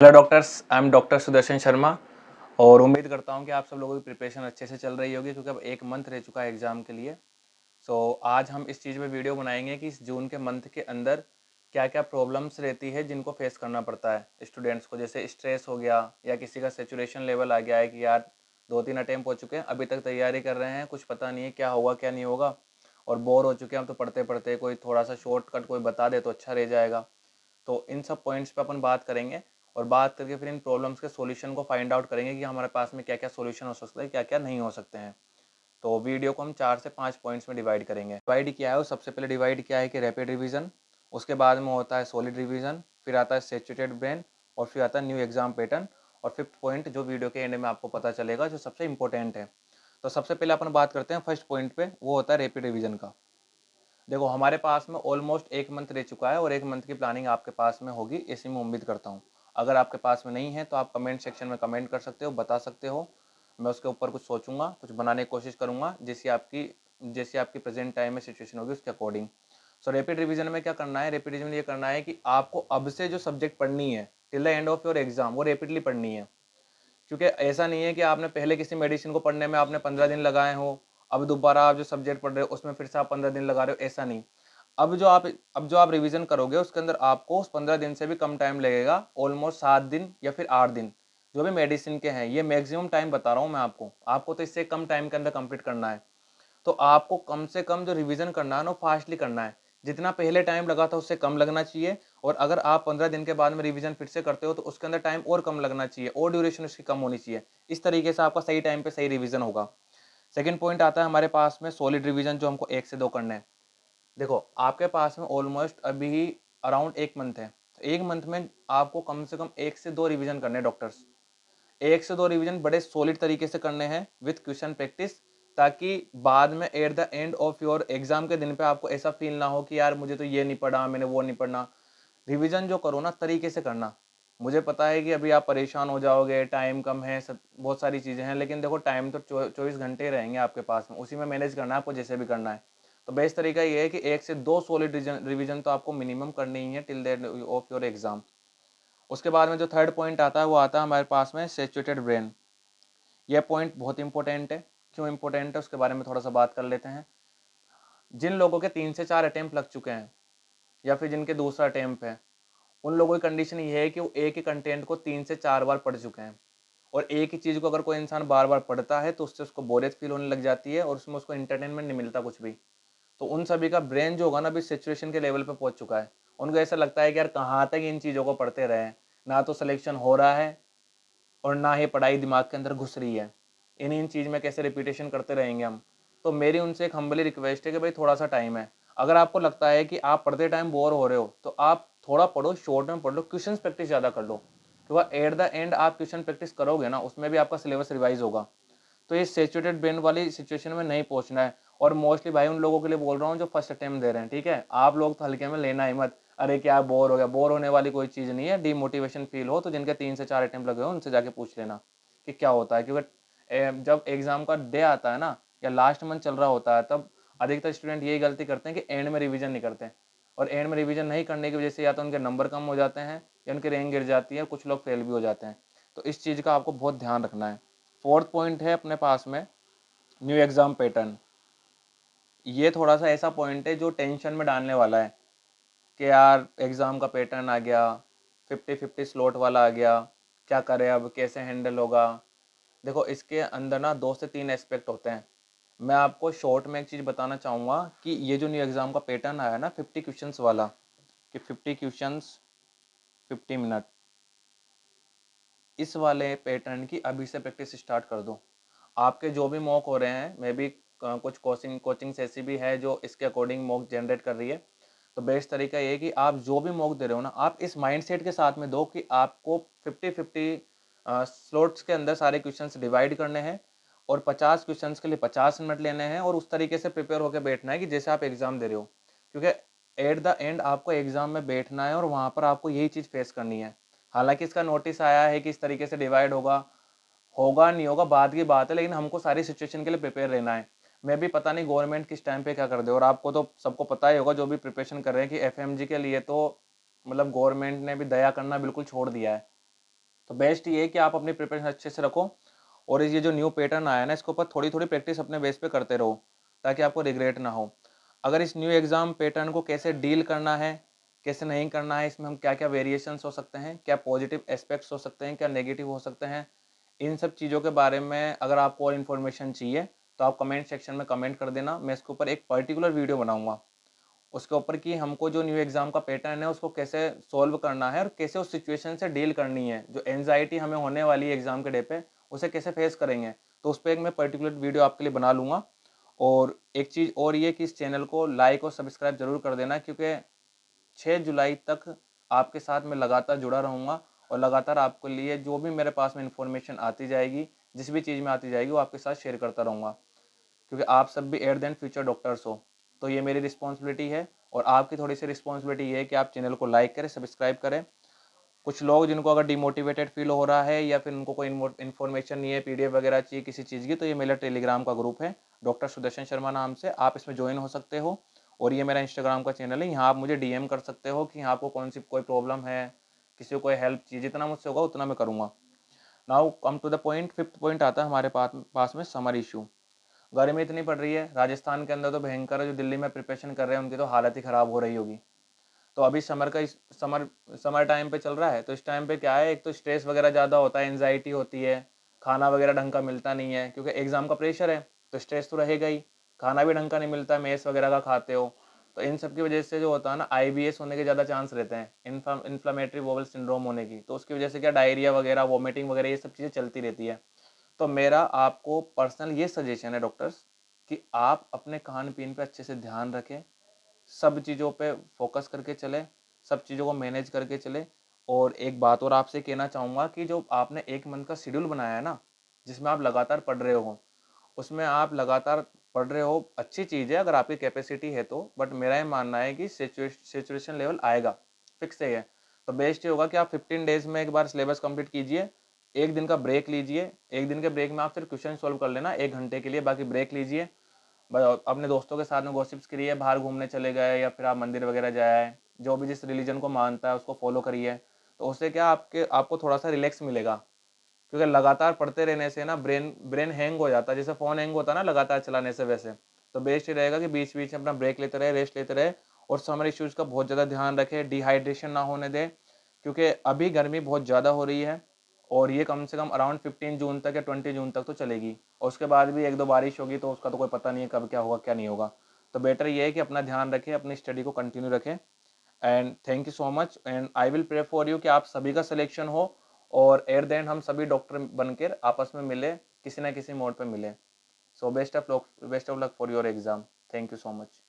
Hello doctors, I am doctor Sudarshan Sharma और उम्मीद करता हूं कि आप सब लोगों की प्रिपरेशन अच्छे से चल रही होगी क्योंकि अब एक मंथ रह चुका है एग्ज़ाम के लिए। आज हम इस चीज़ पे वीडियो बनाएंगे कि इस जून के मंथ के अंदर क्या क्या प्रॉब्लम्स रहती है जिनको फेस करना पड़ता है स्टूडेंट्स को। जैसे स्ट्रेस हो गया या किसी का सेचुरेशन लेवल आ गया है कि यार 2-3 अटेम्प्ट हो चुके हैं, अभी तक तैयारी कर रहे हैं, कुछ पता नहीं है क्या होगा क्या नहीं होगा और बोर हो चुके हैं। हम तो पढ़ते पढ़ते कोई थोड़ा सा शॉर्टकट कोई बता दे तो अच्छा रह जाएगा। तो इन सब पॉइंट्स पे अपन बात करेंगे और बात करके फिर इन प्रॉब्लम्स के सॉल्यूशन को फाइंड आउट करेंगे कि हमारे पास में क्या क्या सॉल्यूशन हो सकता है, क्या क्या नहीं हो सकते हैं। तो वीडियो को हम 4 से 5 पॉइंट्स में डिवाइड करेंगे। डिवाइड क्या है, वो सबसे पहले डिवाइड क्या है कि रैपिड रिवीजन, उसके बाद में होता है सॉलिड रिवीजन, फिर आता है सैचुरेटेड ब्रेन और फिर आता है न्यू एग्जाम पैटर्न। और फिफ्थ पॉइंट जो वीडियो के एंड में आपको पता चलेगा जो सबसे इंपॉर्टेंट है। तो सबसे पहले अपन बात करते हैं फर्स्ट पॉइंट पे, वो होता है रैपिड रिवीजन का। देखो हमारे पास में ऑलमोस्ट एक मंथ रह चुका है और एक मंथ की प्लानिंग आपके पास में होगी, ऐसी मैं उम्मीद करता हूँ। अगर आपके पास में नहीं है तो आप कमेंट सेक्शन में कमेंट कर सकते हो, बता सकते हो। मैं उसके ऊपर कुछ सोचूंगा, कुछ बनाने की कोशिश करूंगा जैसी आपकी प्रेजेंट टाइम में सिचुएशन होगी उसके अकॉर्डिंग। सो रैपिड रिवीजन में क्या करना है, रैपिड रिवीजन में ये करना है कि आपको अब से जो सब्जेक्ट पढ़नी है till the end of your exam वो रैपिडली पढ़नी है। क्योंकि ऐसा नहीं है कि आपने पहले किसी मेडिसिन को पढ़ने में आपने 15 दिन लगाए हो, अब दोबारा आप जो सब्जेक्ट पढ़ रहे हो उसमें फिर से आप 15 दिन लगा रहे हो, ऐसा नहीं। अब जो आप रिवीजन करोगे उसके अंदर आपको उस 15 दिन से भी कम टाइम लगेगा, ऑलमोस्ट 7 दिन या फिर 8 दिन। जो भी मेडिसिन के हैं, ये मैक्सिमम टाइम बता रहा हूँ मैं आपको तो इससे कम टाइम के अंदर कंप्लीट करना है। तो आपको कम से कम जो रिवीजन करना है ना फास्टली करना है। जितना पहले टाइम लगा था उससे कम लगना चाहिए। और अगर आप 15 दिन के बाद में रिवीजन फिर से करते हो तो उसके अंदर टाइम और कम लगना चाहिए और ड्यूरेशन उसकी कम होनी चाहिए। इस तरीके से आपका सही टाइम पे सही रिवीजन होगा। सेकंड पॉइंट आता है हमारे पास में सॉलिड रिवीजन, जो हमको 1 से 2 करने हैं। देखो आपके पास में ऑलमोस्ट अभी अराउंड एक मंथ है, तो एक मंथ में आपको कम से कम 1 से 2 रिवीजन करने हैं डॉक्टर्स। 1 से 2 रिवीजन बड़े सॉलिड तरीके से करने हैं विथ क्वेश्चन प्रैक्टिस, ताकि बाद में at the end of your exam के दिन पे आपको ऐसा फील ना हो कि यार मुझे तो ये नहीं पढ़ा, मैंने वो नहीं पढ़ना। रिवीजन जो करो ना तरीके से करना। मुझे पता है कि अभी आप परेशान हो जाओगे, टाइम कम है, सब बहुत सारी चीज़ें हैं, लेकिन देखो टाइम तो 24 घंटे ही रहेंगे आपके पास में, उसी में मैनेज करना है आपको जैसे भी करना है। तो बेस्ट तरीका ये है कि 1 से 2 सॉलिड रिवीजन तो आपको मिनिमम करनी ही है till the end of your exam. उसके बाद में जो थर्ड पॉइंट आता है वो आता है हमारे पास में सैचुरेटेड ब्रेन। यह पॉइंट बहुत इंपॉर्टेंट है। क्यों इंपॉर्टेंट है उसके बारे में थोड़ा सा बात कर लेते हैं। जिन लोगों के 3 से 4 अटेम्प्ट लग चुके हैं या फिर जिनके दूसरा अटेम्प्ट है, उन लोगों की कंडीशन ये है कि वो एक ही कंटेंट को 3 से 4 बार पढ़ चुके हैं। और एक ही चीज़ को अगर कोई इंसान बार बार पढ़ता है तो उससे उसको बोरियत फील होने लग जाती है और उसमें उसको इंटरटेनमेंट नहीं मिलता कुछ भी। तो उन सभी का ब्रेन जो होगा ना अभी सिचुएशन के लेवल पे पहुंच चुका है। उनको ऐसा लगता है कि यार कहाँ तक इन चीज़ों को पढ़ते रहे, ना तो सिलेक्शन हो रहा है और ना ही पढ़ाई दिमाग के अंदर घुस रही है। इन चीज़ में कैसे रिपीटेशन करते रहेंगे हम। तो मेरी उनसे एक हम्बली रिक्वेस्ट है कि भाई थोड़ा सा टाइम है। अगर आपको लगता है कि आप पढ़ते टाइम बोर हो रहे हो तो आप थोड़ा पढ़ो, शॉर्ट में पढ़ लो, क्वेश्चन प्रैक्टिस ज़्यादा कर लो, क्योंकि एट द एंड आप क्वेश्चन प्रैक्टिस करोगे ना उसमें भी आपका सिलेबस रिवाइज होगा। तो ये सैचुरेटेड ब्रेन वाली सिचुएशन में नहीं पहुंचना है। और मोस्टली भाई उन लोगों के लिए बोल रहा हूँ जो फर्स्ट अटेम्प्ट दे रहे हैं, ठीक है। आप लोग तो हल्के में लेना ही मत। अरे क्या बोर हो गया, बोर होने वाली कोई चीज़ नहीं है। डीमोटिवेशन फील हो तो जिनके 3 से 4 अटेम्प्ट लगे हो उनसे जाके पूछ लेना कि क्या होता है। क्योंकि जब एग्जाम का डे आता है ना या लास्ट मंथ चल रहा होता है तब अधिकतर स्टूडेंट यही गलती करते हैं कि एंड में रिवीजन नहीं करते। और एंड में रिवीजन नहीं करने की वजह से या तो उनके नंबर कम हो जाते हैं या उनकी रैंक गिर जाती है, कुछ लोग फेल भी हो जाते हैं। तो इस चीज़ का आपको बहुत ध्यान रखना है। फोर्थ पॉइंट है अपने पास में न्यू एग्जाम पैटर्न। ये थोड़ा सा ऐसा पॉइंट है जो टेंशन में डालने वाला है कि यार एग्ज़ाम का पैटर्न आ गया, 50-50 स्लॉट वाला आ गया, क्या करें अब, कैसे हैंडल होगा। देखो इसके अंदर ना 2 से 3 एस्पेक्ट होते हैं। मैं आपको शॉर्ट में एक चीज़ बताना चाहूँगा कि ये जो न्यू एग्ज़ाम का पैटर्न आया ना 50 क्वेश्चंस वाला, कि 50 क्वेश्चंस 50 मिनट, इस वाले पैटर्न की अभी से प्रैक्टिस स्टार्ट कर दो। आपके जो भी मॉक हो रहे हैं, मे बी कुछ कोचिंग्स ऐसी भी है जो इसके अकॉर्डिंग मॉक जनरेट कर रही है। तो बेस्ट तरीका ये है कि आप जो भी मॉक दे रहे हो ना आप इस माइंडसेट के साथ में दो कि आपको 50-50 स्लॉट्स के अंदर सारे क्वेश्चंस डिवाइड करने हैं और 50 क्वेश्चंस के लिए 50 मिनट लेने हैं और उस तरीके से प्रिपेयर होकर बैठना है कि जैसे आप एग्जाम दे रहे हो। क्योंकि एट द एंड आपको एग्जाम में बैठना है और वहाँ पर आपको यही चीज़ फेस करनी है। हालांकि इसका नोटिस आया है कि इस तरीके से डिवाइड होगा, होगा नहीं होगा बात की बात है, लेकिन हमको सारी सिचुएशन के लिए प्रिपेयर रहना है। मैं भी पता नहीं गवर्नमेंट किस टाइम पे क्या कर दे। और आपको तो सबको पता ही होगा जो भी प्रिपरेशन कर रहे हैं कि एफएमजी के लिए तो मतलब गवर्नमेंट ने भी दया करना बिल्कुल छोड़ दिया है। तो बेस्ट ये है कि आप अपनी प्रिपरेशन अच्छे से रखो और ये जो न्यू पैटर्न आया ना, इसके ऊपर थोड़ी थोड़ी प्रैक्टिस अपने बेस पे करते रहो ताकि आपको रिग्रेट ना हो। अगर इस न्यू एग्ज़ाम पैटर्न को कैसे डील करना है, कैसे नहीं करना है, इसमें हम क्या क्या वेरिएशंस हो सकते हैं, क्या पॉजिटिव एस्पेक्ट्स हो सकते हैं, क्या नेगेटिव हो सकते हैं, इन सब चीज़ों के बारे में अगर आपको और इन्फॉर्मेशन चाहिए तो आप कमेंट सेक्शन में कमेंट कर देना। मैं इसके ऊपर एक पर्टिकुलर वीडियो बनाऊंगा उसके ऊपर कि हमको जो न्यू एग्ज़ाम का पैटर्न है उसको कैसे सॉल्व करना है और कैसे उस सिचुएशन से डील करनी है, जो एनजाइटी हमें होने वाली है एग्ज़ाम के डे पे उसे कैसे फेस करेंगे। तो उस पर एक मैं पर्टिकुलर वीडियो आपके लिए बना लूँगा। और एक चीज़ और ये कि इस चैनल को लाइक और सब्सक्राइब जरूर कर देना, क्योंकि 6 जुलाई तक आपके साथ मैं लगातार जुड़ा रहूँगा और लगातार आपके लिए जो भी मेरे पास में इंफॉर्मेशन आती जाएगी, जिस भी चीज़ में आती जाएगी वो आपके साथ शेयर करता रहूँगा, क्योंकि आप सब भी at the end future doctors हो। तो ये मेरी रिस्पॉन्सिबिलिटी है और आपकी थोड़ी सी रिस्पॉन्सिबिलिटी ये है कि आप चैनल को लाइक करें, सब्सक्राइब करें। कुछ लोग जिनको अगर डिमोटिवेटेड फील हो रहा है या फिर उनको कोई इन्फॉर्मेशन नहीं है, पीडीएफ वगैरह चाहिए किसी चीज़ की, तो ये मेरा टेलीग्राम का ग्रुप है डॉक्टर सुदर्शन शर्मा नाम से, आप इसमें ज्वाइन हो सकते हो। और ये मेरा इंस्टाग्राम का चैनल है, यहाँ आप मुझे डीएम कर सकते हो कि आपको कौन सी कोई प्रॉब्लम है, किसी को कोई हेल्प चाहिए, जितना मुझसे होगा उतना मैं करूँगा। Now come to the point, fifth point आता है हमारे पास में समर इशू। गर्मी इतनी पड़ रही है राजस्थान के अंदर तो भयंकर है, जो दिल्ली में प्रिपरेशन कर रहे हैं उनकी तो हालत ही ख़राब हो रही होगी। तो अभी समर समर टाइम पे चल रहा है, तो इस टाइम पे क्या है, एक तो स्ट्रेस वगैरह ज़्यादा होता है, एंजाइटी होती है, खाना वगैरह ढंग का मिलता नहीं है क्योंकि एग्ज़ाम का प्रेशर है, तो स्ट्रेस तो रहेगा ही, खाना भी ढंग का नहीं मिलता है, मेस वगैरह का खाते हो। तो इन सब की वजह से जो होता है ना, आईबीएस होने के ज़्यादा चांस रहते हैं, इन्फ्लामेटरी बोवल सिंड्रोम होने की, तो उसकी वजह से क्या डायरिया वगैरह, वॉमिटिंग वगैरह ये सब चीज़ें चलती रहती है। तो मेरा आपको पर्सनल ये सजेशन है डॉक्टर्स कि आप अपने खान पीन पे अच्छे से ध्यान रखें, सब चीज़ों पे फोकस करके चले, सब चीज़ों को मैनेज करके चले। और एक बात और आपसे कहना चाहूँगा कि जो आपने 1 मंथ का शेड्यूल बनाया है ना, जिसमें आप लगातार पढ़ रहे हो, उसमें आप लगातार पढ़ रहे हो, अच्छी चीज़ है अगर आपकी कैपेसिटी है तो, बट मेरा ये मानना है कि सैचुरेशन लेवल आएगा, फिक्स है ये। तो बेस्ट ये होगा कि आप 15 डेज़ में एक बार सिलेबस कंप्लीट कीजिए, 1 दिन का ब्रेक लीजिए, 1 दिन के ब्रेक में आप सिर्फ क्वेश्चन सॉल्व कर लेना 1 घंटे के लिए, बाकी ब्रेक लीजिए। अपने दोस्तों के साथ में गॉसिप्स करिए, बाहर घूमने चले गए या फिर आप मंदिर वगैरह जाए, जो भी जिस रिलीजन को मानता है उसको फॉलो करिए। तो उससे क्या आपको थोड़ा सा रिलैक्स मिलेगा, क्योंकि लगातार पढ़ते रहने से ना ब्रेन ब्रेन हैंग हो जाता है, जैसे फ़ोन हैंग होता है ना लगातार चलाने से, वैसे। तो बेस्ट ये रहेगा कि बीच बीच में अपना ब्रेक लेते रहे, रेस्ट लेते रहे। और समर इश्यूज़ का बहुत ज़्यादा ध्यान रखें, डिहाइड्रेशन ना होने दें, क्योंकि अभी गर्मी बहुत ज़्यादा हो रही है और ये कम से कम अराउंड 15 जून तक या 20 जून तक तो चलेगी, और उसके बाद भी 1-2 बारिश होगी, तो उसका तो कोई पता नहीं है कब क्या होगा क्या नहीं होगा। तो बेटर ये है कि अपना ध्यान रखें, अपनी स्टडी को कंटिन्यू रखें। And thank you so much, and I will pray for you कि आप सभी का सिलेक्शन हो और एट द एंड हम सभी डॉक्टर बनकर आपस में मिले, किसी ना किसी मोड पे मिले। So best of luck for your exam. Thank you so much.